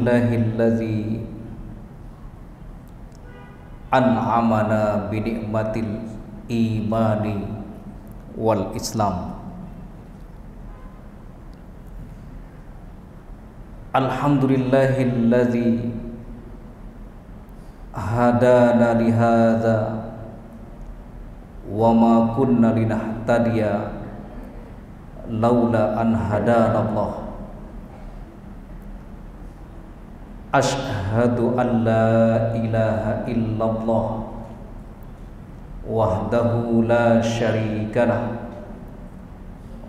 Alhamdulillahilladzi an'amana bi ni'matil imani wal islam. Alhamdulillahilladzi hadana li hadza wa ma kunna linahtadiya laula an hadanallah. Asyhadu an la ilaha illallah wahdahu la syarikalah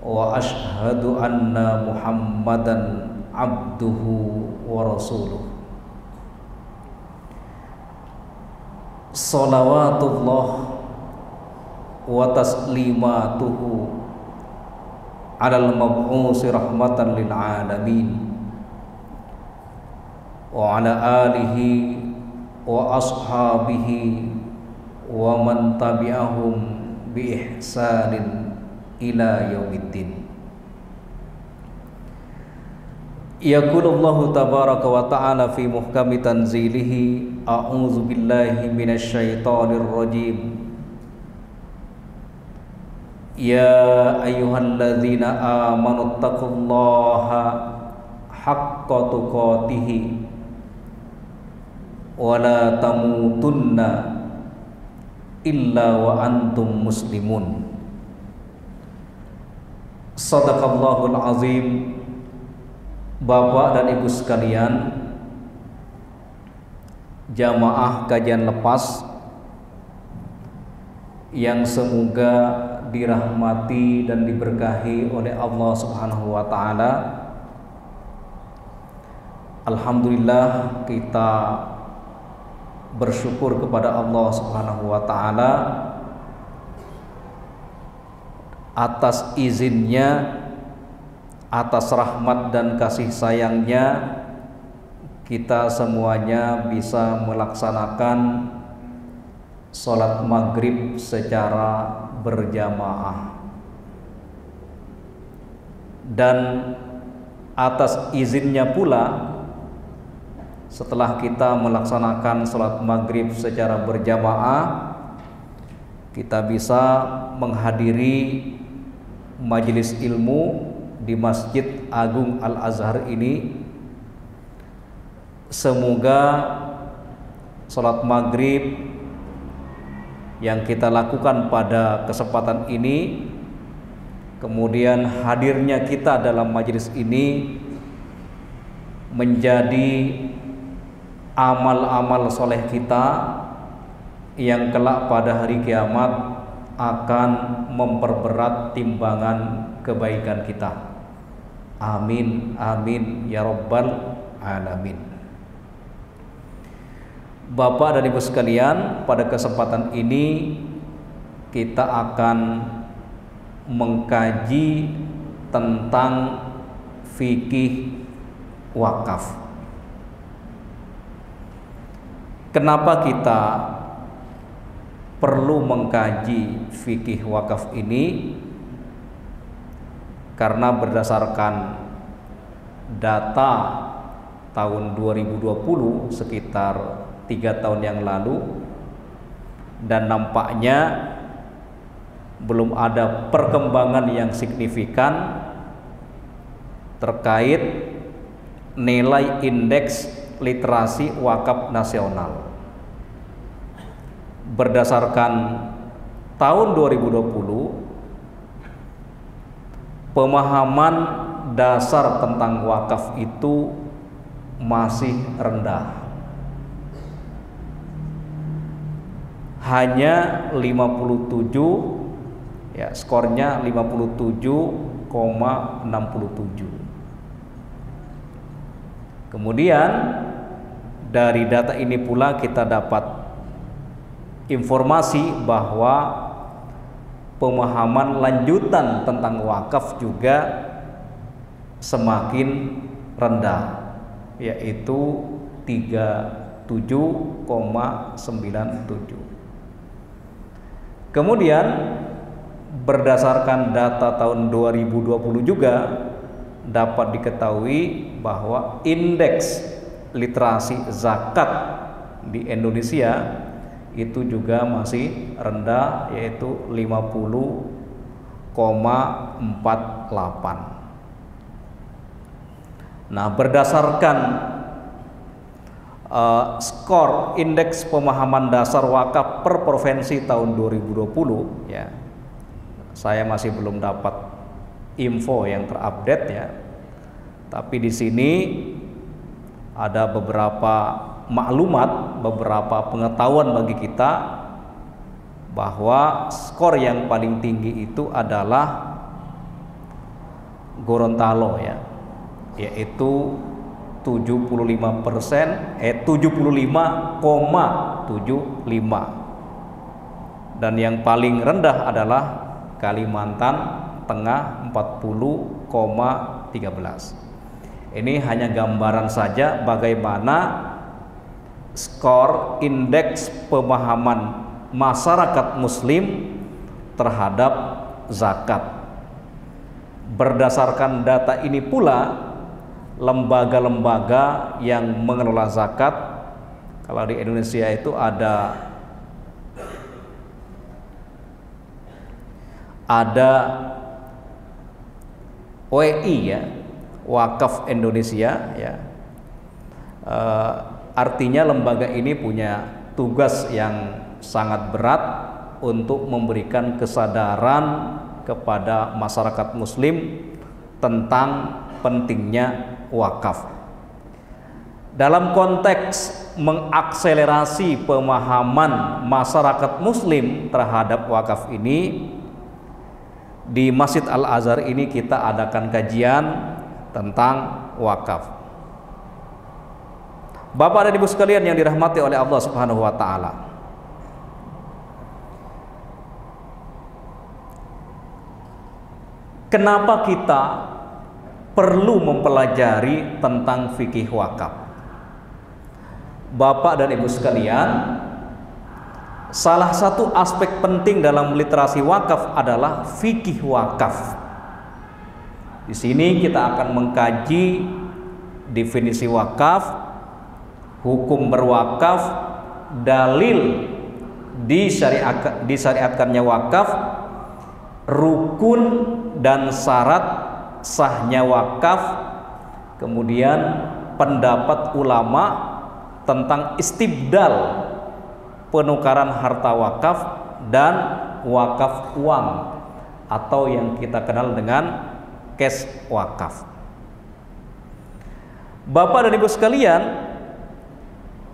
wa asyhadu anna Muhammadan abduhu wa rasuluh. Salawatullah wa taslimatuhu alal mab'usi rahmatan lil alamin wa ala alihi wa ashabihi wa man tabi'ahum bi ihsanin ila yaumiddin. Yaqulullahu tabaraka wa ta'ala fi muhkami tanzilihi, a'udzu billahi minasyaitonir rajim. Ya ayyuhalladzina amanu taqullaha haqqa tuqatih wa la tamutunna illa wa antum muslimun. Shadaqallahul azim. Bapak dan Ibu sekalian, jamaah kajian lepas yang semoga dirahmati dan diberkahi oleh Allah Subhanahu wa taala. Alhamdulillah, kita bersyukur kepada Allah Subhanahu wa taala atas izinnya, atas rahmat dan kasih sayangnya, kita semuanya bisa melaksanakan sholat maghrib secara berjamaah. Dan atas izinnya pula, setelah kita melaksanakan sholat maghrib secara berjamaah, kita bisa menghadiri majelis ilmu di Masjid Agung Al-Azhar ini. Semoga sholat maghrib yang kita lakukan pada kesempatan ini, kemudian hadirnya kita dalam majelis ini, menjadi amal-amal soleh kita yang kelak pada hari kiamat akan memperberat timbangan kebaikan kita. Amin, amin ya rabbal alamin. Bapak dan Ibu sekalian, pada kesempatan ini kita akan mengkaji tentang fikih wakaf. Kenapa kita perlu mengkaji fikih wakaf ini? Karena berdasarkan data tahun 2020, sekitar 3 tahun yang lalu, dan nampaknya belum ada perkembangan yang signifikan terkait nilai indeks literasi wakaf nasional. Berdasarkan tahun 2020, pemahaman dasar tentang wakaf itu masih rendah. Hanya 57, ya, skornya 57,67. Kemudian dari data ini pula kita dapat informasi bahwa pemahaman lanjutan tentang wakaf juga semakin rendah, yaitu 37,97. Kemudian berdasarkan data tahun 2020 juga dapat diketahui bahwa indeks literasi zakat di Indonesia itu juga masih rendah, yaitu 50,48. Nah, berdasarkan skor indeks pemahaman dasar wakaf per provinsi tahun 2020 ya, saya masih belum dapat info yang terupdate ya, tapi di sini ada beberapa maklumat, beberapa pengetahuan bagi kita bahwa skor yang paling tinggi itu adalah Gorontalo ya, yaitu 75%, 75,75, dan yang paling rendah adalah Kalimantan Tengah 40,13. Ini hanya gambaran saja bagaimana skor indeks pemahaman masyarakat muslim terhadap zakat. Berdasarkan data ini pula lembaga-lembaga yang mengelola zakat, kalau di Indonesia itu ada WI ya, Wakaf Indonesia ya. Artinya lembaga ini punya tugas yang sangat berat untuk memberikan kesadaran kepada masyarakat muslim tentang pentingnya wakaf. Dalam konteks mengakselerasi pemahaman masyarakat muslim terhadap wakaf ini, di Masjid Al-Azhar ini kita adakan kajian tentang wakaf. Bapak dan Ibu sekalian yang dirahmati oleh Allah Subhanahu wa taala, kenapa kita perlu mempelajari tentang fikih wakaf? Bapak dan Ibu sekalian, salah satu aspek penting dalam literasi wakaf adalah fikih wakaf. Di sini kita akan mengkaji definisi wakaf, hukum berwakaf, dalil disyariatkannya wakaf, rukun dan syarat sahnya wakaf, kemudian pendapat ulama tentang istibdal, penukaran harta wakaf, dan wakaf uang atau yang kita kenal dengan cash wakaf. Bapak dan Ibu sekalian,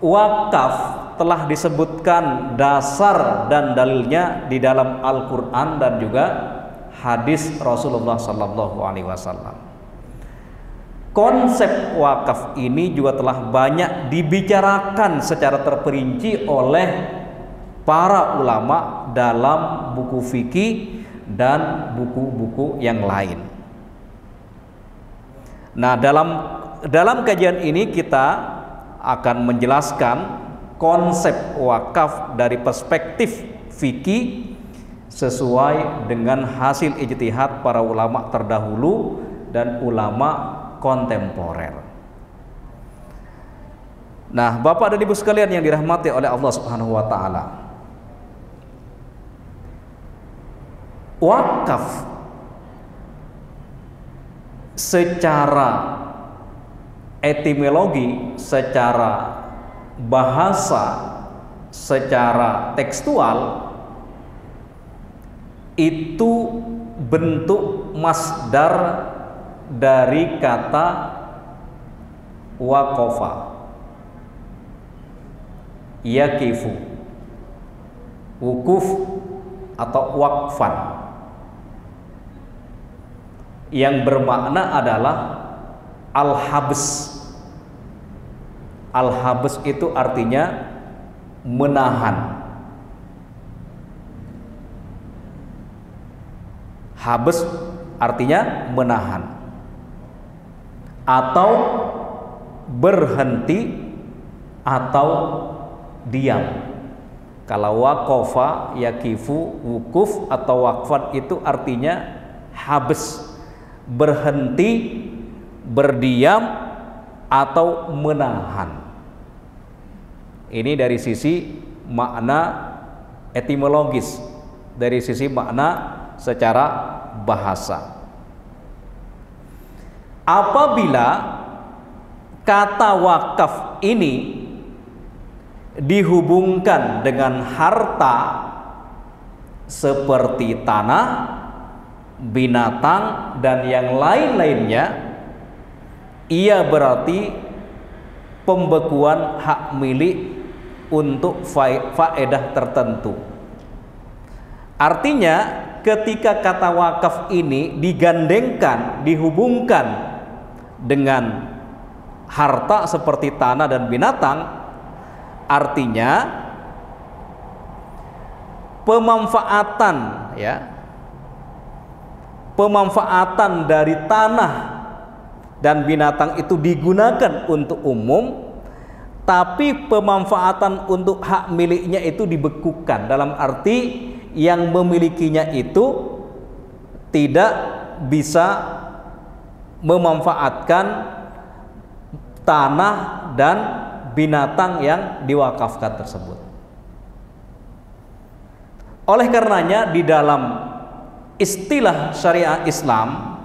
wakaf telah disebutkan dasar dan dalilnya di dalam Al-Quran dan juga hadis Rasulullah Sallallahu Alaihi Wasallam. Konsep wakaf ini juga telah banyak dibicarakan secara terperinci oleh para ulama dalam buku fikih dan buku-buku yang lain. Nah, dalam kajian ini kita akan menjelaskan konsep wakaf dari perspektif fikih sesuai dengan hasil ijtihad para ulama terdahulu dan ulama kontemporer. Nah, Bapak dan Ibu sekalian yang dirahmati oleh Allah Subhanahu wa taala, wakaf secara etimologi, secara bahasa, secara tekstual itu bentuk masdar dari kata waqafa, yakifu, wukuf atau waqfan, yang bermakna adalah al-habs. Al-habs itu artinya menahan. Habs artinya menahan atau berhenti atau diam. Kalau waqafa, yakifu, wukuf atau waqfan itu artinya habs, berhenti, berdiam atau menahan. Ini dari sisi makna etimologis, dari sisi makna secara bahasa. Apabila kata wakaf ini dihubungkan dengan harta seperti tanah, binatang, dan yang lain-lainnya, ia berarti pembekuan hak milik untuk faedah tertentu. Artinya ketika kata wakaf ini digandengkan, dihubungkan dengan harta seperti tanah dan binatang, artinya pemanfaatan, ya, pemanfaatan dari tanah dan binatang itu digunakan untuk umum, tapi pemanfaatan untuk hak miliknya itu dibekukan, dalam arti yang memilikinya itu tidak bisa memanfaatkan tanah dan binatang yang diwakafkan tersebut. Oleh karenanya di dalam istilah syariah Islam,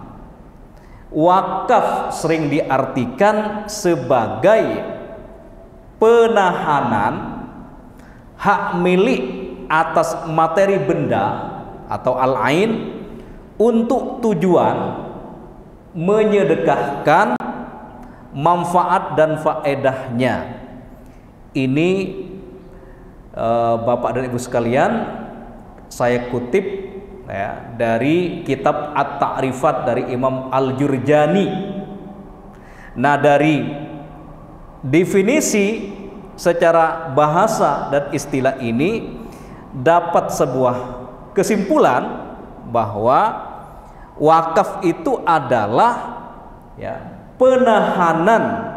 wakaf sering diartikan sebagai penahanan hak milik atas materi benda atau al-ain untuk tujuan menyedekahkan manfaat dan faedahnya. Ini Bapak dan Ibu sekalian, saya kutip ya, dari kitab At-Ta'rifat dari Imam Al-Jurjani. Nah, dari definisi secara bahasa dan istilah ini dapat sebuah kesimpulan bahwa wakaf itu adalah ya, penahanan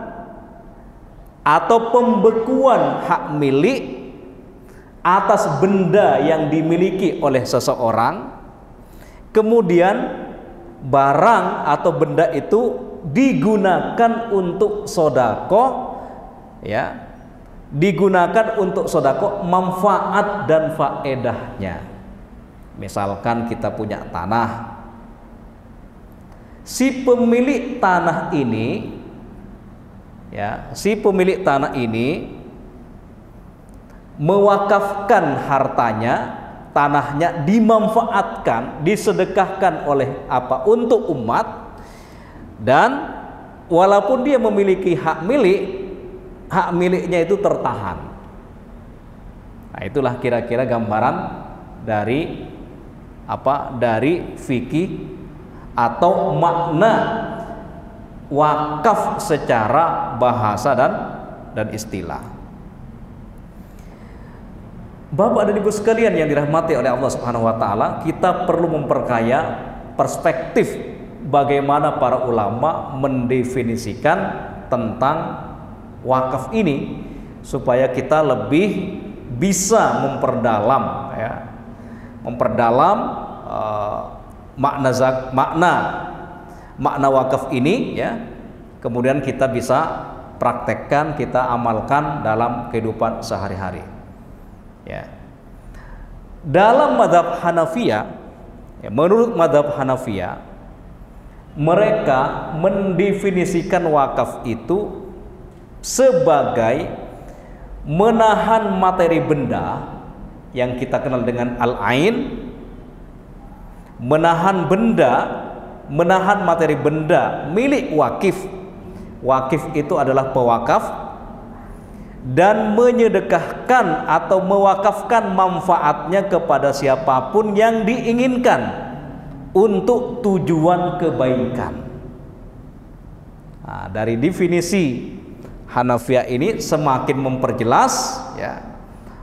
atau pembekuan hak milik atas benda yang dimiliki oleh seseorang, kemudian barang atau benda itu digunakan untuk sodako, ya, digunakan untuk sodako manfaat dan faedahnya. Misalkan kita punya tanah, si pemilik tanah ini, ya, si pemilik tanah ini mewakafkan hartanya, tanahnya dimanfaatkan, disedekahkan oleh apa untuk umat, dan walaupun dia memiliki hak milik, hak miliknya itu tertahan. Nah, itulah kira-kira gambaran dari apa, dari fikih atau makna wakaf secara bahasa dan istilah. Bapak dan Ibu sekalian yang dirahmati oleh Allah Subhanahu wa taala, kita perlu memperkaya perspektif bagaimana para ulama mendefinisikan tentang wakaf ini supaya kita lebih bisa memperdalam, ya, memperdalam makna wakaf ini, ya, kemudian kita bisa praktekkan, kita amalkan dalam kehidupan sehari-hari. Ya. Dalam mazhab Hanafiyah, ya, menurut mazhab Hanafiyah, mereka mendefinisikan wakaf itu sebagai menahan materi benda yang kita kenal dengan al-ain, menahan benda, menahan materi benda milik wakif. Wakif itu adalah pewakaf, dan menyedekahkan atau mewakafkan manfaatnya kepada siapapun yang diinginkan untuk tujuan kebaikan. Nah, dari definisi Hanafiyah ini semakin memperjelas, ya,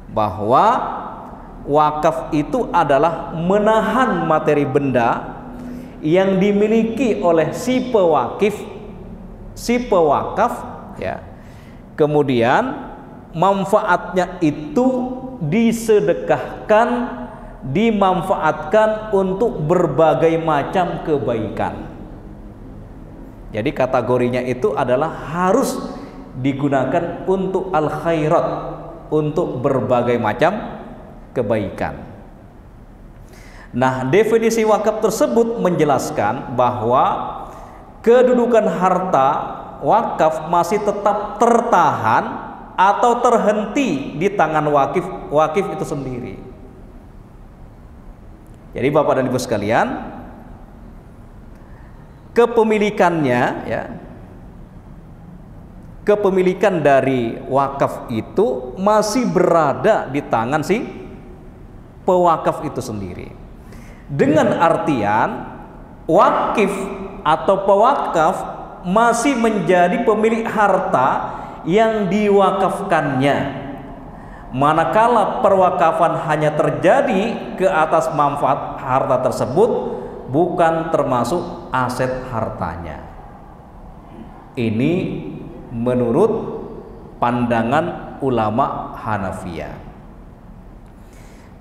bahwa wakaf itu adalah menahan materi benda yang dimiliki oleh si pewakif, si pewakaf, ya, kemudian manfaatnya itu disedekahkan, dimanfaatkan untuk berbagai macam kebaikan. Jadi kategorinya itu adalah harus digunakan untuk al khairat, untuk berbagai macam kebaikan. Nah, definisi wakaf tersebut menjelaskan bahwa kedudukan harta wakaf masih tetap tertahan atau terhenti di tangan wakif itu sendiri. Jadi Bapak dan Ibu sekalian, kepemilikannya ya, kepemilikan dari wakaf itu masih berada di tangan si pewakaf itu sendiri. Dengan artian wakif atau pewakaf masih menjadi pemilik harta yang diwakafkannya. Manakala perwakafan hanya terjadi ke atas manfaat harta tersebut, bukan termasuk aset hartanya. Ini menurut pandangan ulama Hanafiyah.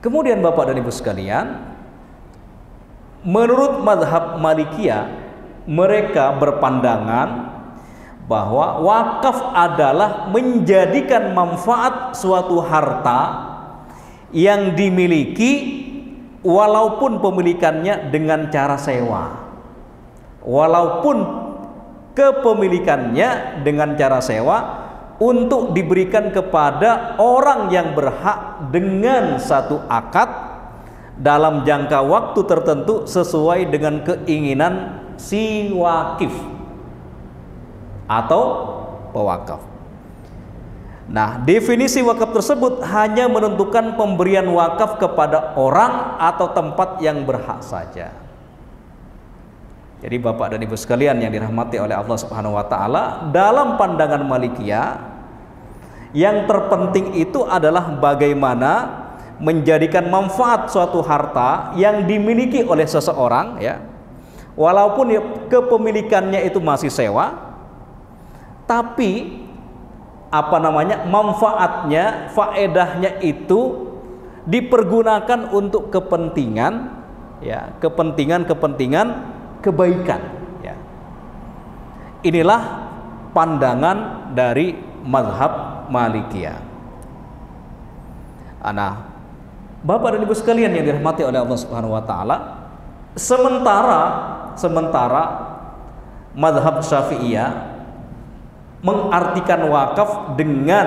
Kemudian Bapak dan Ibu sekalian, menurut mazhab Malikiyah, mereka berpandangan bahwa wakaf adalah menjadikan manfaat suatu harta yang dimiliki walaupun pemilikannya dengan cara sewa, walaupun kepemilikannya dengan cara sewa, untuk diberikan kepada orang yang berhak dengan satu akad dalam jangka waktu tertentu sesuai dengan keinginan si wakif atau pewakaf. Nah, definisi wakaf tersebut hanya menentukan pemberian wakaf kepada orang atau tempat yang berhak saja. Jadi Bapak dan Ibu sekalian yang dirahmati oleh Allah Subhanahu wa taala, dalam pandangan Malikiyah, yang terpenting itu adalah bagaimana menjadikan manfaat suatu harta yang dimiliki oleh seseorang ya, walaupun kepemilikannya itu masih sewa, tapi manfaatnya, faedahnya itu dipergunakan untuk kepentingan ya, kepentingan kebaikan ya. Inilah pandangan dari mazhab Malikiyah. Nah, Bapak dan Ibu sekalian yang dirahmati oleh Allah Subhanahu wa taala, sementara mazhab Syafi'iyah mengartikan wakaf dengan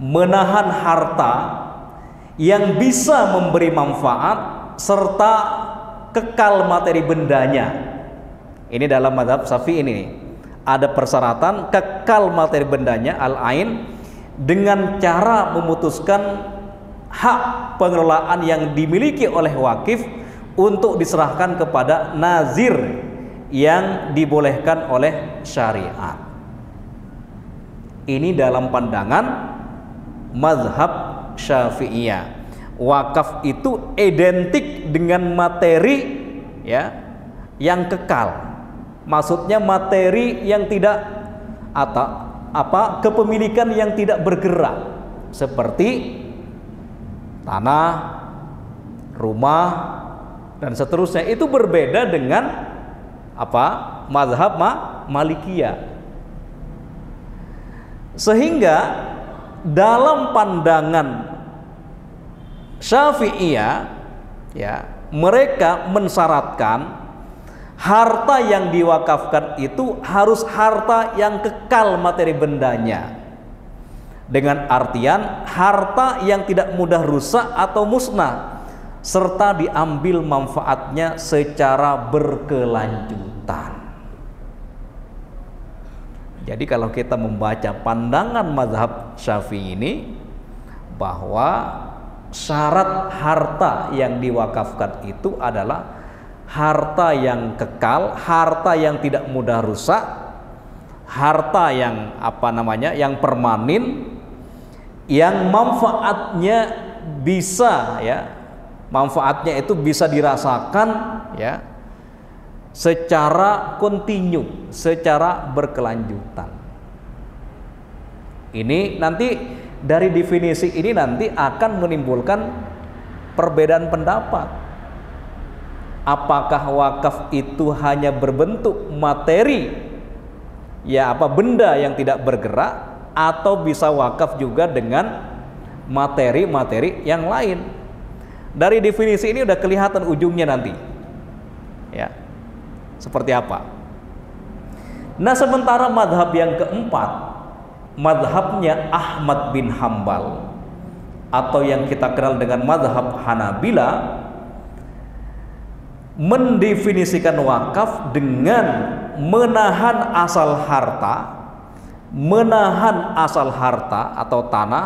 menahan harta yang bisa memberi manfaat serta kekal materi bendanya. Ini dalam mazhab Syafi'i ini ada persyaratan kekal materi bendanya al-ain dengan cara memutuskan hak pengelolaan yang dimiliki oleh wakif untuk diserahkan kepada nazir yang dibolehkan oleh syariat. Ini dalam pandangan mazhab Syafi'iyah. Wakaf itu identik dengan materi ya, yang kekal. Maksudnya materi yang tidak kepemilikan yang tidak bergerak, seperti tanah, rumah dan seterusnya. Itu berbeda dengan mazhab Malikiyah. Sehingga dalam pandangan Syafi'iyah ya, mereka mensyaratkan harta yang diwakafkan itu harus harta yang kekal materi bendanya, dengan artian harta yang tidak mudah rusak atau musnah, serta diambil manfaatnya secara berkelanjutan. Jadi kalau kita membaca pandangan mazhab Syafi'i ini, bahwa syarat harta yang diwakafkan itu adalah harta yang kekal, harta yang tidak mudah rusak, harta yang yang permanen, yang manfaatnya bisa ya, manfaatnya itu bisa dirasakan ya, secara kontinu, secara berkelanjutan. Ini nanti dari definisi ini nanti akan menimbulkan perbedaan pendapat. apakah wakaf itu hanya berbentuk materi, ya apa benda yang tidak bergerak, atau bisa wakaf juga dengan materi-materi yang lain. Dari definisi ini udah kelihatan ujungnya nanti, ya seperti apa. Nah, sementara madhab yang keempat, madhabnya Ahmad bin Hambal, atau yang kita kenal dengan madhab Hanabila, mendefinisikan wakaf dengan menahan asal harta atau tanah,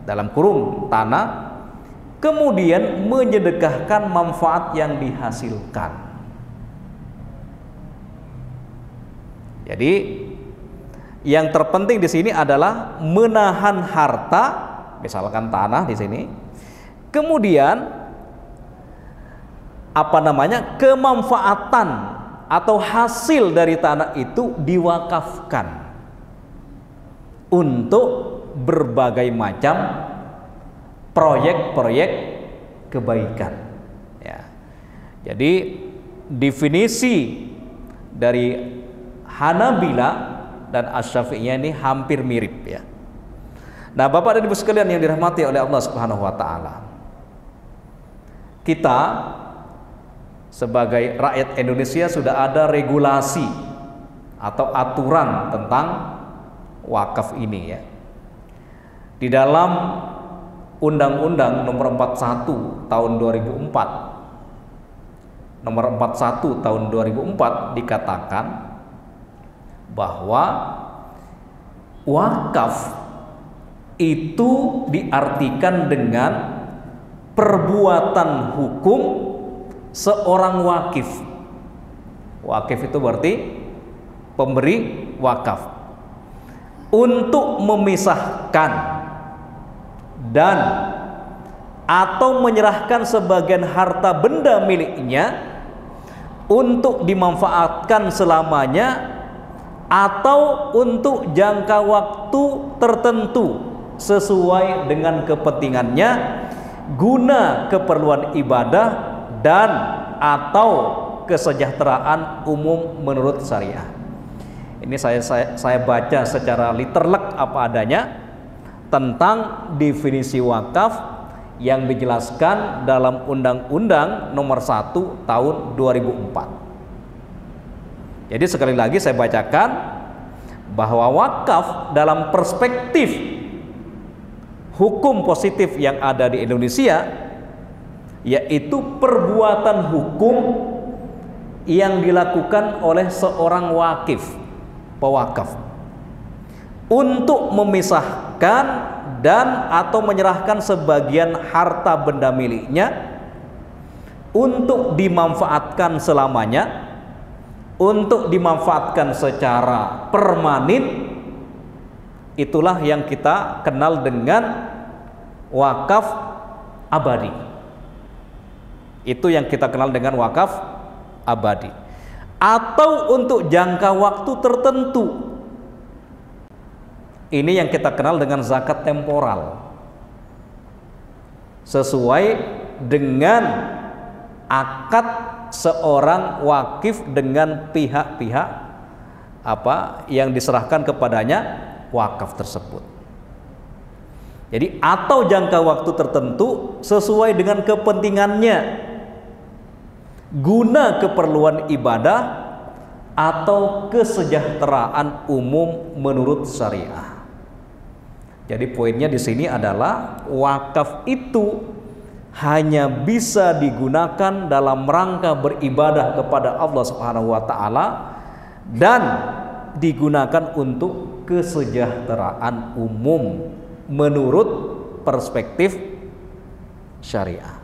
dalam kurung tanah, kemudian menyedekahkan manfaat yang dihasilkan. Jadi yang terpenting di sini adalah menahan harta, misalkan tanah di sini, kemudian kemanfaatan atau hasil dari tanah itu diwakafkan untuk berbagai macam proyek-proyek kebaikan, ya. Jadi definisi dari Hanabila dan Asy-Syafi'iyah ini hampir mirip, ya. Nah, Bapak dan Ibu sekalian yang dirahmati oleh Allah Subhanahu wa taala, kita sebagai rakyat Indonesia sudah ada regulasi atau aturan tentang wakaf ini, ya. Di dalam Undang-Undang Nomor 41 Tahun 2004, Nomor 41 Tahun 2004 dikatakan bahwa wakaf itu diartikan dengan perbuatan hukum seorang wakif. Wakif itu berarti pemberi wakaf, untuk memisahkan dan atau menyerahkan sebagian harta benda miliknya untuk dimanfaatkan selamanya atau untuk jangka waktu tertentu sesuai dengan kepentingannya guna keperluan ibadah dan atau kesejahteraan umum menurut syariah. Ini saya baca secara literlek apa adanya tentang definisi wakaf yang dijelaskan dalam Undang-Undang Nomor 1 Tahun 2004. Jadi sekali lagi saya bacakan bahwa wakaf dalam perspektif hukum positif yang ada di Indonesia, yaitu perbuatan hukum yang dilakukan oleh seorang wakif, pewakaf, untuk memisahkan dan atau menyerahkan sebagian harta benda miliknya untuk dimanfaatkan selamanya, untuk dimanfaatkan secara permanen. Itulah yang kita kenal dengan wakaf abadi. Itu yang kita kenal dengan wakaf abadi. Atau untuk jangka waktu tertentu. Ini yang kita kenal dengan zakat temporal. Sesuai dengan akad seorang wakif dengan pihak-pihak yang diserahkan kepadanya wakaf tersebut. Jadi atau jangka waktu tertentu sesuai dengan kepentingannya guna keperluan ibadah atau kesejahteraan umum menurut syariah. Jadi poinnya di sini adalah wakaf itu hanya bisa digunakan dalam rangka beribadah kepada Allah Subhanahu wa taala dan digunakan untuk kesejahteraan umum menurut perspektif syariah.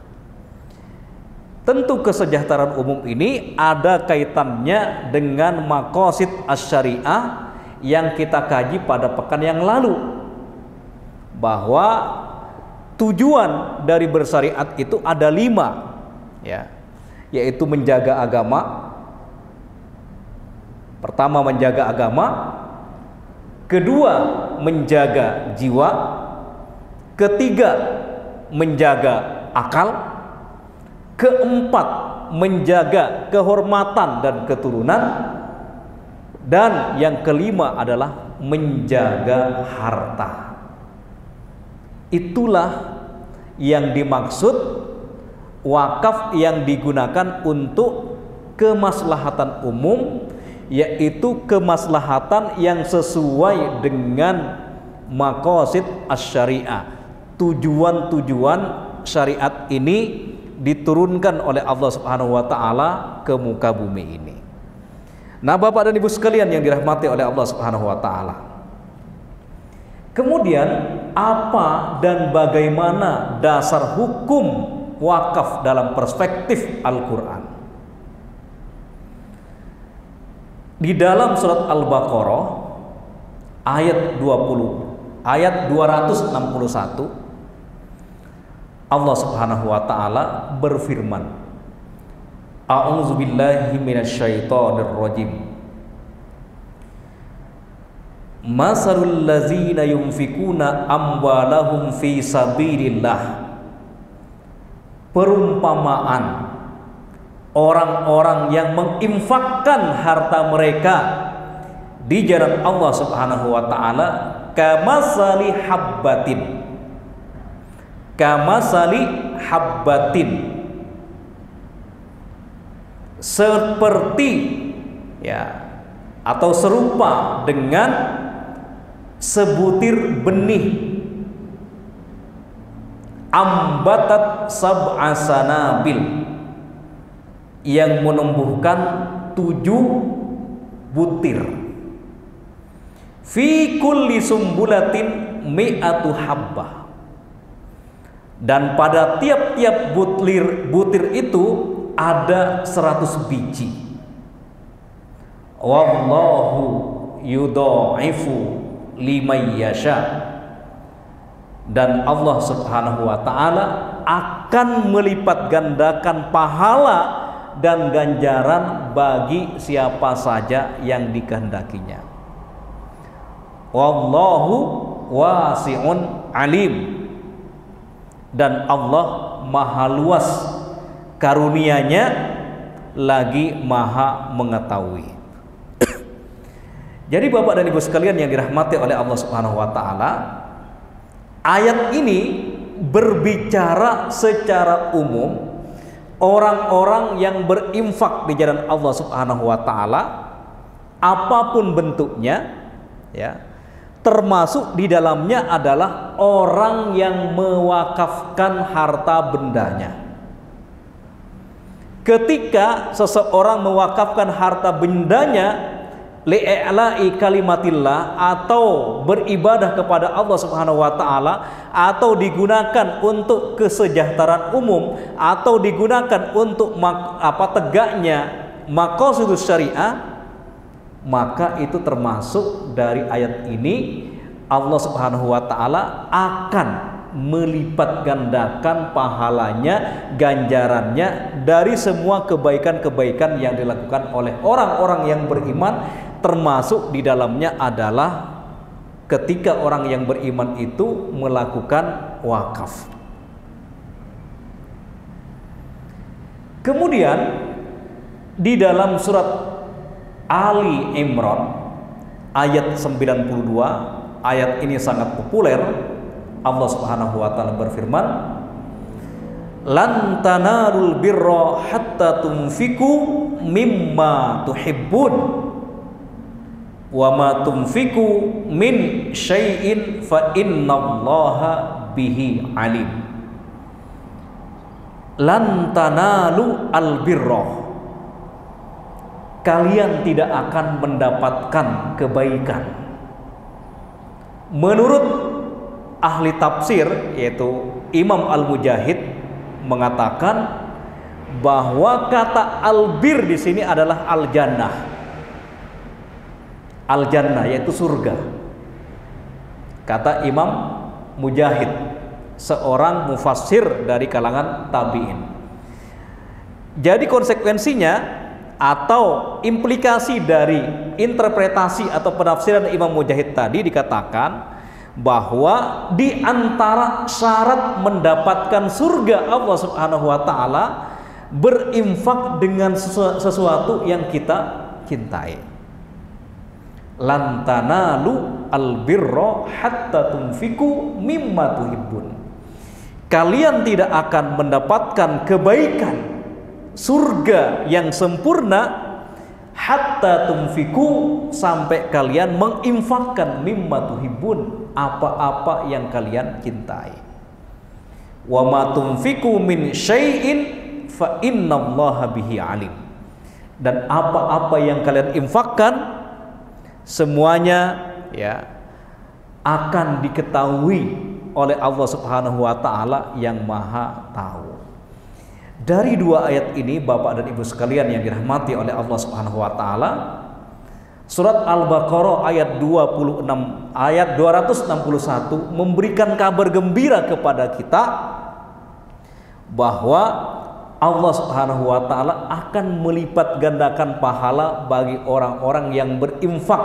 Tentu kesejahteraan umum ini ada kaitannya dengan maqasid asy-syariah yang kita kaji pada pekan yang lalu, bahwa tujuan dari bersyariat itu ada 5, ya, yaitu menjaga agama. Pertama, menjaga agama. Kedua, menjaga jiwa. Ketiga, menjaga akal. Keempat, menjaga kehormatan dan keturunan. Dan yang kelima adalah menjaga harta. Itulah yang dimaksud wakaf yang digunakan untuk kemaslahatan umum, yaitu kemaslahatan yang sesuai dengan maqasid asy-syariah. Tujuan-tujuan syariat ini diturunkan oleh Allah Subhanahu wa taala ke muka bumi ini. Nah, Bapak dan Ibu sekalian yang dirahmati oleh Allah Subhanahu wa taala. Kemudian apa dan bagaimana dasar hukum wakaf dalam perspektif Al-Qur'an? Di dalam surat Al-Baqarah ayat 20, ayat 261, Allah Subhanahu wa taala berfirman, A'udzubillahi minasyaitonirrajim. Masalul ladzina yunfikuna amwalahum fi sabilillah. Perumpamaan orang-orang yang menginfakkan harta mereka di jalan Allah Subhanahu wa taala, kamasali habbatin. Kamasali habbatin, seperti ya atau serupa dengan sebutir benih, ambatat sab'a sanabil, yang menumbuhkan 7 butir, fi kulli sumbulatin mi'atu habbah, dan pada tiap-tiap butir itu ada 100 biji. Wallahu yudha'ifu liman yasha, dan Allah Subhanahu wa taala akan melipat gandakan pahala dan ganjaran bagi siapa saja yang dikehendakinya. Wallahu wasi'un alim, dan Allah maha luas karunia-Nya lagi maha mengetahui. Jadi Bapak dan Ibu sekalian yang dirahmati oleh Allah Subhanahu wa taala, ayat ini berbicara secara umum orang-orang yang berinfak di jalan Allah Subhanahu wa taala, apapun bentuknya, ya, termasuk di dalamnya adalah orang yang mewakafkan harta bendanya. Ketika seseorang mewakafkan harta bendanya li'a'la'i kalimatillah, atau beribadah kepada Allah Subhanahu wa taala, atau digunakan untuk kesejahteraan umum, atau digunakan untuk tegaknya maqasidus syariah, maka itu termasuk dari ayat ini Allah Subhanahu wa taala akan melipat gandakan pahalanya, ganjarannya dari semua kebaikan-kebaikan yang dilakukan oleh orang-orang yang beriman, termasuk di dalamnya adalah ketika orang yang beriman itu melakukan wakaf. Kemudian di dalam surat Ali Imran ayat 92, ayat ini sangat populer. Allah Subhanahu wa taala berfirman, lan tanalul birra hatta tunfiku mimma tuhibbun wa ma tunfiku min syai'in fa innallaha bihi alim. Lan tanalu albirra, kalian tidak akan mendapatkan kebaikan. Menurut ahli tafsir yaitu Imam Al-Mujahid mengatakan bahwa kata albir di sini adalah al-jannah. Al-jannah yaitu surga. Kata Imam Mujahid, seorang mufassir dari kalangan tabi'in. Jadi konsekuensinya atau implikasi dari interpretasi atau penafsiran Imam Mujahid tadi dikatakan bahwa di antara syarat mendapatkan surga Allah Subhanahu wa taala berinfak dengan sesuatu yang kita cintai. Lan tanalu albirra hatta tunfiku mimma tuhibbun. Kalian tidak akan mendapatkan kebaikan surga yang sempurna hatta tunfiku, sampai kalian menginfakkan mimma tuhibbun, apa-apa yang kalian cintai. Wa ma tunfiku min syai'in fa innallaha bihi alim. Dan apa-apa yang kalian infakkan semuanya ya akan diketahui oleh Allah Subhanahu wa taala yang Maha tahu. Dari dua ayat ini, Bapak dan Ibu sekalian yang dirahmati oleh Allah Subhanahu wa taala, surat Al-Baqarah ayat 26 ayat 261 memberikan kabar gembira kepada kita bahwa Allah Subhanahu wa taala akan melipat gandakan pahala bagi orang-orang yang berinfak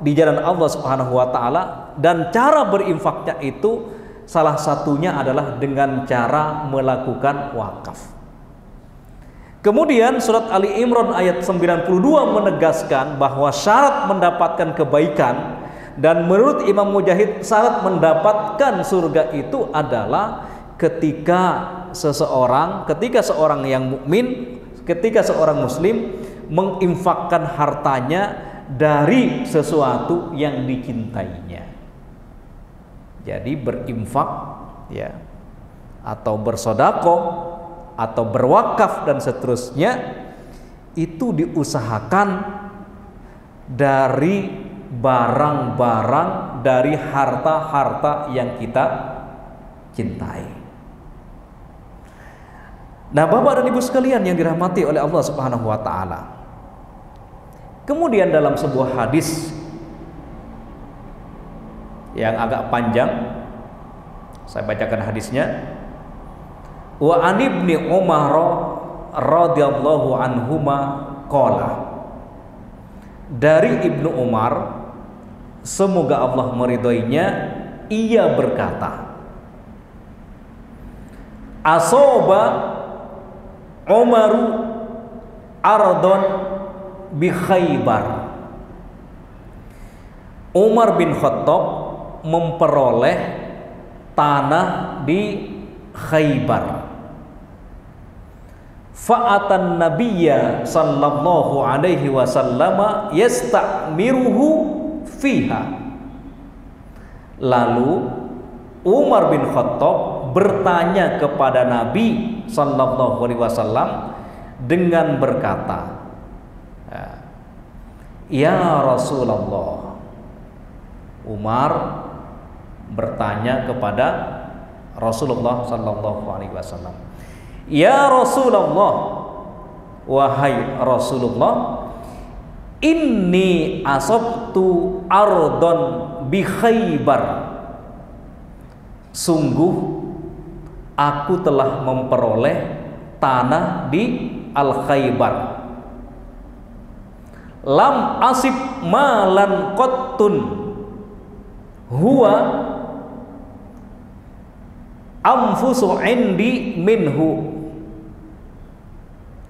di jalan Allah Subhanahu wa taala, dan cara berinfaknya itu salah satunya adalah dengan cara melakukan wakaf. Kemudian surat Ali Imran ayat 92 menegaskan bahwa syarat mendapatkan kebaikan, dan menurut Imam Mujahid syarat mendapatkan surga itu adalah ketika seorang yang mukmin, ketika seorang muslim menginfakkan hartanya dari sesuatu yang dicintainya. Jadi berinfak ya, atau bersedekah atau berwakaf dan seterusnya, itu diusahakan dari barang-barang, dari harta-harta yang kita cintai. Nah, Bapak dan Ibu sekalian yang dirahmati oleh Allah Subhanahu wa taala, kemudian dalam sebuah hadis yang agak panjang, saya bacakan hadisnya. Wa an ibni Umar radhiyallahu anhuma qala, dari Ibnu Umar, semoga Allah meridhoinya, ia berkata, asoba Umaru ardon bi Khaybar. Umar bin Khattab memperoleh tanah di Khaybar. Fa'atan nabiyya sallallahu alaihi wasallam yasta'miruhu fiha. Lalu Umar bin Khattab bertanya kepada Nabi sallallahu alaihi wasallam dengan berkata, ya Rasulullah. Umar bertanya kepada Rasulullah sallallahu alaihi wasallam, ya Rasulullah, wahai Rasulullah, inni asabtu ardon bi Khaybar. Sungguh aku telah memperoleh tanah di Al-Khaybar. Lam asib malan qattun huwa anfusu indi minhu.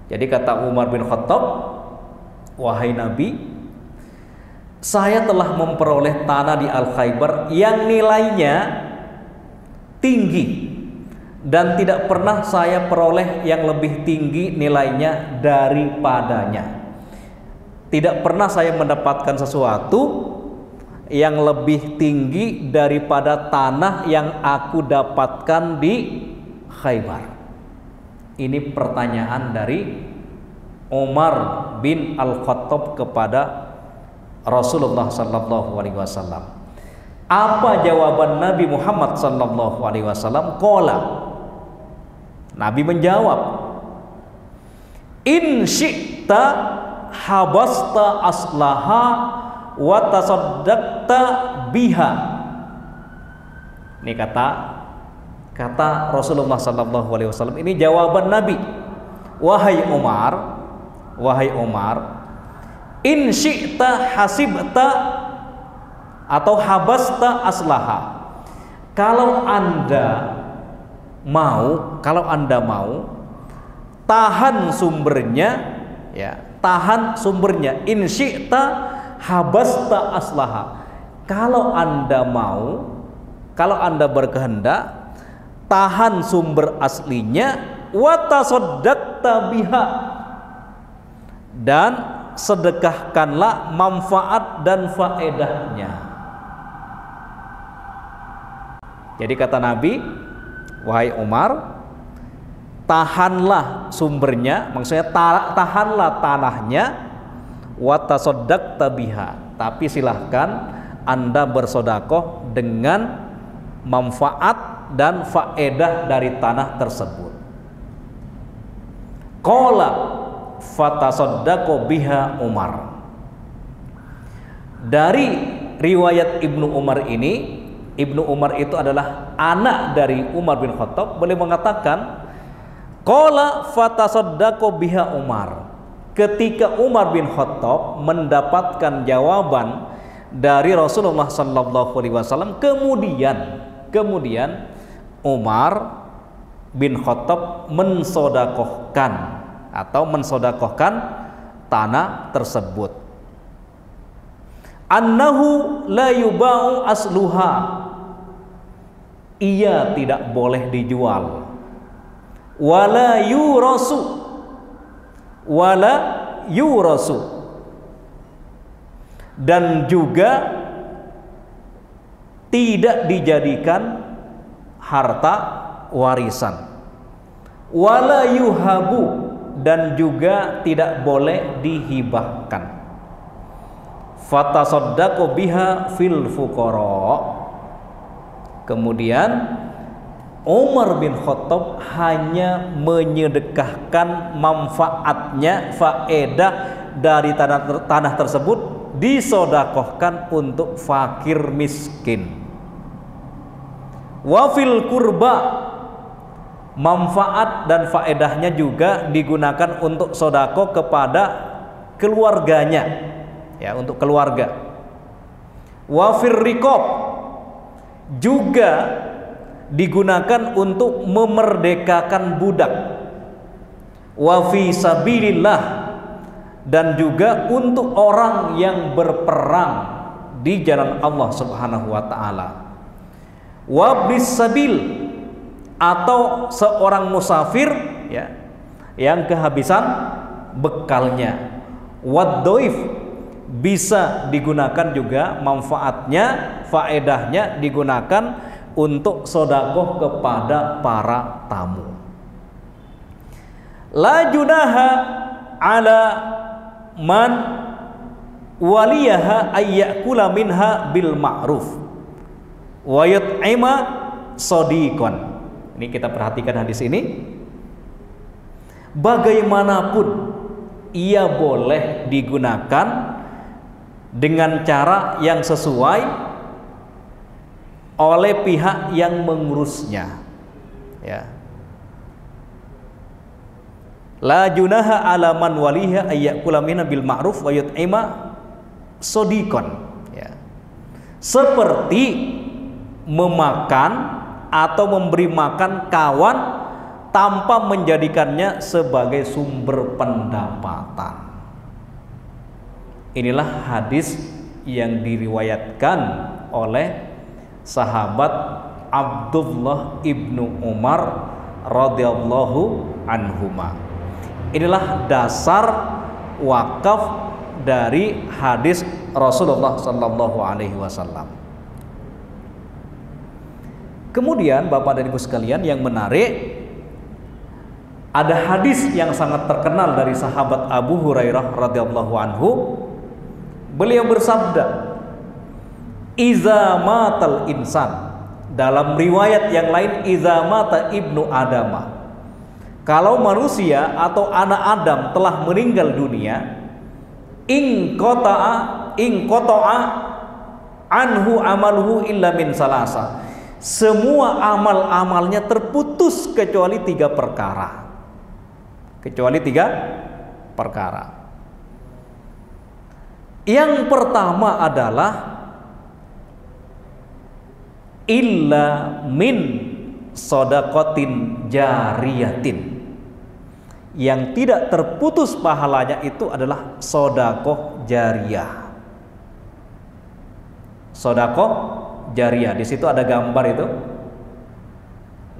Jadi kata Umar bin Khattab, wahai Nabi, saya telah memperoleh tanah di Al-Khaybar yang nilainya tinggi, dan tidak pernah saya peroleh yang lebih tinggi nilainya daripadanya. Tidak pernah saya mendapatkan sesuatu yang lebih tinggi daripada tanah yang aku dapatkan di Khaybar. Ini pertanyaan dari Umar bin Al-Khattab kepada Rasulullah sallallahu alaihi wasallam. Apa jawaban Nabi Muhammad sallallahu alaihi wasallam? Qala, Nabi menjawab, in syi'ta habasta aslaha wa tasaddaqta biha. Ini kata Rasulullah sallallahu alaihi wasallam, ini jawaban Nabi. Wahai Umar, in syi'ta hasibta atau habasta aslaha. Kalau Anda mau, tahan sumbernya, ya, tahan sumbernya. In syi'ta habasta aslaha. Kalau Anda mau, kalau Anda berkehendak, tahan sumber aslinya, wa tasaddaqta biha, dan sedekahkanlah manfaat dan faedahnya. Jadi kata Nabi, wahai Umar, tahanlah sumbernya, maksudnya tahanlah tanahnya, wa tasaddaqta biha, tapi silahkan Anda bersodakoh dengan manfaat dan faedah dari tanah tersebut. Qala fatasaddaqo biha Umar. Dari riwayat Ibnu Umar ini, Ibnu Umar itu adalah anak dari Umar bin Khattab, boleh mengatakan qala fatasaddaqo biha Umar. Ketika Umar bin Khattab mendapatkan jawaban dari Rasulullah sallallahu alaihi wasallam, kemudian Umar bin Khattab mensodakohkan tanah tersebut. Annahu la yuba'u asluha, ia tidak boleh dijual. Wala yurasu, dan juga tidak dijadikan harta warisan. Wala yuhabu, dan juga tidak boleh dihibahkan. Fatasaddaqo biha fil fuqara. Kemudian Umar bin Khattab hanya menyedekahkan manfaatnya, faedah dari tanah tersebut, disodakohkan untuk fakir miskin. Wafil kurba, manfaat dan faedahnya juga digunakan untuk sodako kepada keluarganya, ya, untuk keluarga. Wafir rikob, juga digunakan untuk memerdekakan budak. Wafi sabilillah, dan juga untuk orang yang berperang di jalan Allah Subhanahu wa taala. Wabnis sabil, atau seorang musafir, ya, yang kehabisan bekalnya. Waddoif, bisa digunakan juga manfaatnya, faedahnya digunakan untuk sodakoh kepada para tamu. La junaha ala man waliyaha ayyakula minha bil ma'ruf wa yut'ima sadiqan. Ini kita perhatikan hadis ini. Bagaimanapun ia boleh digunakan dengan cara yang sesuai oleh pihak yang mengurusnya, ya. La junaha ala man waliha ayyakula minha bil ma'ruf wa yut'ima sadiqan, ya. Seperti memakan atau memberi makan kawan tanpa menjadikannya sebagai sumber pendapatan. Inilah hadis yang diriwayatkan oleh sahabat Abdullah ibnu Umar radhiyallahu anhuma. Inilah dasar wakaf dari hadis Rasulullah sallallahu alaihi wasallam. Kemudian Bapak dan Ibu sekalian, yang menarik, ada hadis yang sangat terkenal dari sahabat Abu Hurairah radhiyallahu anhu. Beliau bersabda, "Iza matal insan." Dalam riwayat yang lain, "Iza mata ibnu Adama." Kalau manusia atau anak Adam telah meninggal dunia, in qata'a anhu amaluhu illa min salasa. Semua amal-amalnya terputus kecuali tiga perkara. Yang pertama adalah illa min sodakotin jariyatin, yang tidak terputus pahalanya itu adalah sedekah jariyah. Sedekah jariyah, di situ ada gambar itu.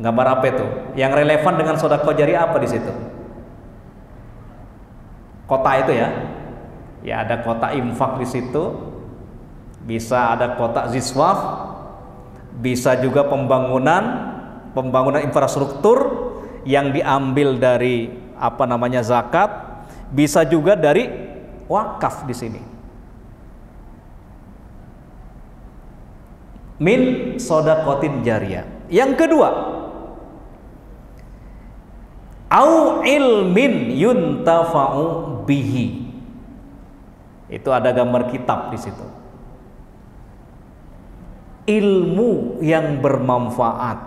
Gambar apa itu? Yang relevan dengan sedekah jariyah apa di situ? Kota itu ya. Ya, ada kota infak di situ. Bisa ada kotak ziswaf, bisa juga pembangunan infrastruktur yang diambil dari zakat, bisa juga dari wakaf di sini. Min shadaqatin jariyah. Yang kedua, au ilmin yuntafa'u bihi. Itu ada gambar kitab di situ. Ilmu yang bermanfaat.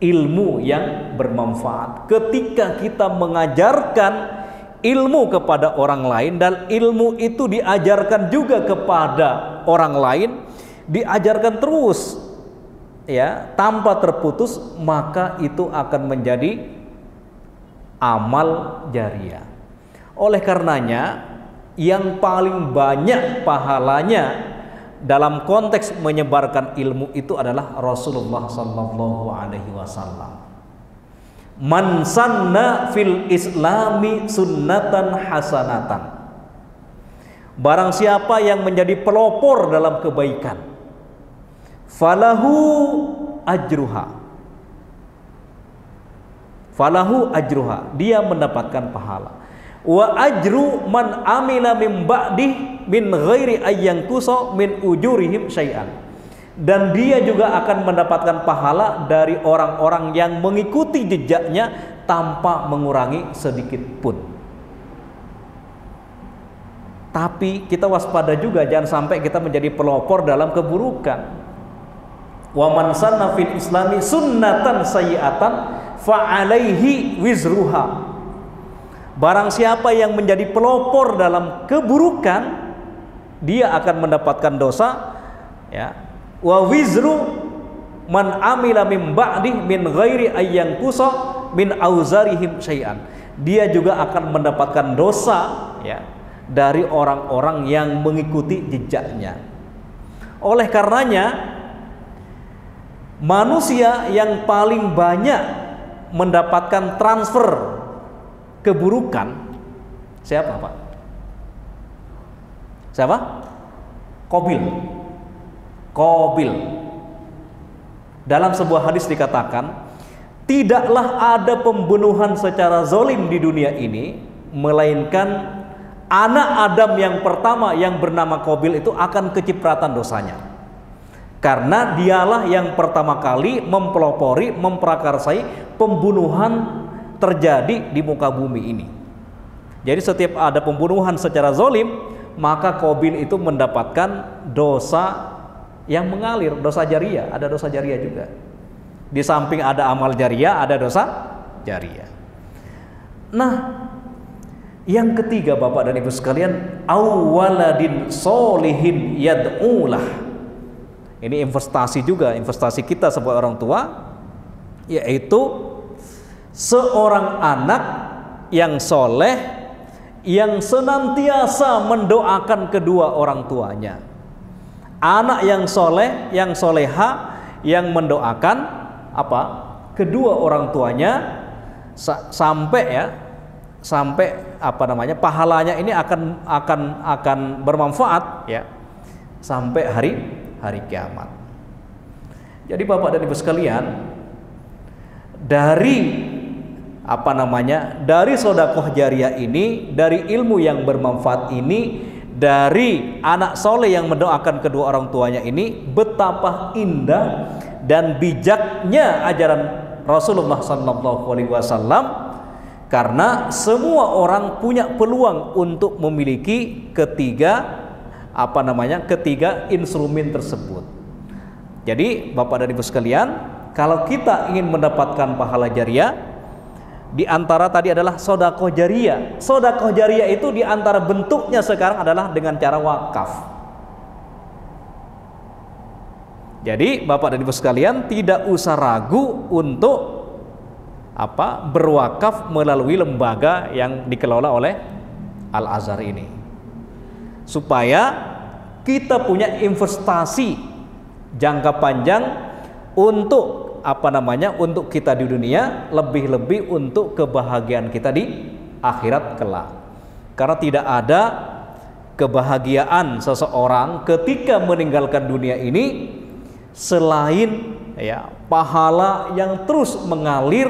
Ilmu yang bermanfaat. Ketika kita mengajarkan ilmu kepada orang lain dan ilmu itu diajarkan juga kepada orang lain, diajarkan terus ya, tanpa terputus, maka itu akan menjadi amal jariyah. Oleh karenanya, yang paling banyak pahalanya dalam konteks menyebarkan ilmu itu adalah Rasulullah sallallahu alaihi wasallam. Man sanna fil islami sunnatan hasanatan. Barang siapa yang menjadi pelopor dalam kebaikan, falahu ajruha. Falahu ajruha, dia mendapatkan pahala. Wa ajru man amila min ba'dih min ghairi ayyanqusa min ujurihim syai'an. Dan dia juga akan mendapatkan pahala dari orang-orang yang mengikuti jejaknya tanpa mengurangi sedikit pun. Tapi kita waspada juga, jangan sampai kita menjadi pelopor dalam keburukan. Wa man sanna fil islami sunnatan sayyi'atan fa alaihi wizruha. Barang siapa yang menjadi pelopor dalam keburukan, dia akan mendapatkan dosa ya. Wa wizru man amila min ba'di min ghairi ayyanqusa min auzarihim syai'an. Dia juga akan mendapatkan dosa ya dari orang-orang yang mengikuti jejaknya. Oleh karenanya, manusia yang paling banyak mendapatkan transfer keburukan siapa, Pak? Siapa? Qabil. Dalam sebuah hadis dikatakan, tidaklah ada pembunuhan secara zalim di dunia ini melainkan anak Adam yang pertama yang bernama Qabil itu akan kecipratan dosanya. Karena dialah yang pertama kali mempelopori, memprakarsai pembunuhan terjadi di muka bumi ini. Jadi setiap ada pembunuhan secara zalim, maka Qabil itu mendapatkan dosa yang mengalir, dosa jariyah. Ada dosa jariyah juga. Di samping ada amal jariyah, ada dosa jariyah. Nah, yang ketiga Bapak dan Ibu sekalian, awwaladin solihin yad'ulah. Ini investasi juga, investasi kita sebagai orang tua, yaitu seorang anak yang soleh, yang senantiasa mendoakan kedua orang tuanya. Anak yang soleh, yang soleha, yang mendoakan apa? Kedua orang tuanya sampai pahalanya ini akan bermanfaat ya sampai hari kiamat. Jadi Bapak dan Ibu sekalian, dari sedekah jariyah ini, dari ilmu yang bermanfaat ini, dari anak soleh yang mendoakan kedua orang tuanya ini, betapa indah dan bijaknya ajaran Rasulullah SAW, karena semua orang punya peluang untuk memiliki ketiga instrumen tersebut. Jadi Bapak dan Ibu sekalian, kalau kita ingin mendapatkan pahala jariyah, di antara tadi adalah sedekah jariyah. Sedekah jariyah itu di antara bentuknya sekarang adalah dengan cara wakaf. Jadi Bapak dan Ibu sekalian tidak usah ragu untuk berwakaf melalui lembaga yang dikelola oleh Al-Azhar ini, supaya kita punya investasi jangka panjang untuk untuk kita di dunia, lebih-lebih untuk kebahagiaan kita di akhirat kelak. Karena tidak ada kebahagiaan seseorang ketika meninggalkan dunia ini selain pahala yang terus mengalir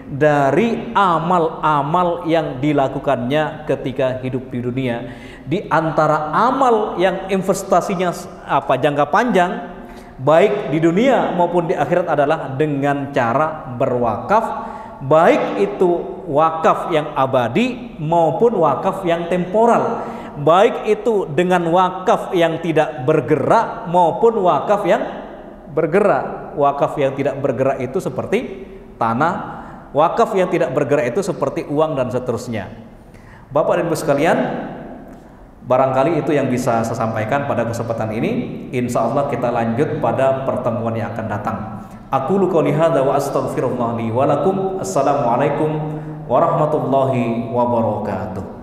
dari amal-amal yang dilakukannya ketika hidup di dunia. Di antara amal yang investasinya jangka panjang, baik di dunia maupun di akhirat, adalah dengan cara berwakaf, baik itu wakaf yang abadi maupun wakaf yang temporal, baik itu dengan wakaf yang tidak bergerak maupun wakaf yang bergerak. Wakaf yang tidak bergerak itu seperti tanah, wakaf yang tidak bergerak itu seperti uang dan seterusnya. Bapak dan Ibu sekalian, barangkali itu yang bisa saya sampaikan pada kesempatan ini. Insya Allah kita lanjut pada pertemuan yang akan datang. Aqulu qouli hadza wa astaghfirullah li wa lakum. Assalamualaikum warahmatullahi wabarakatuh.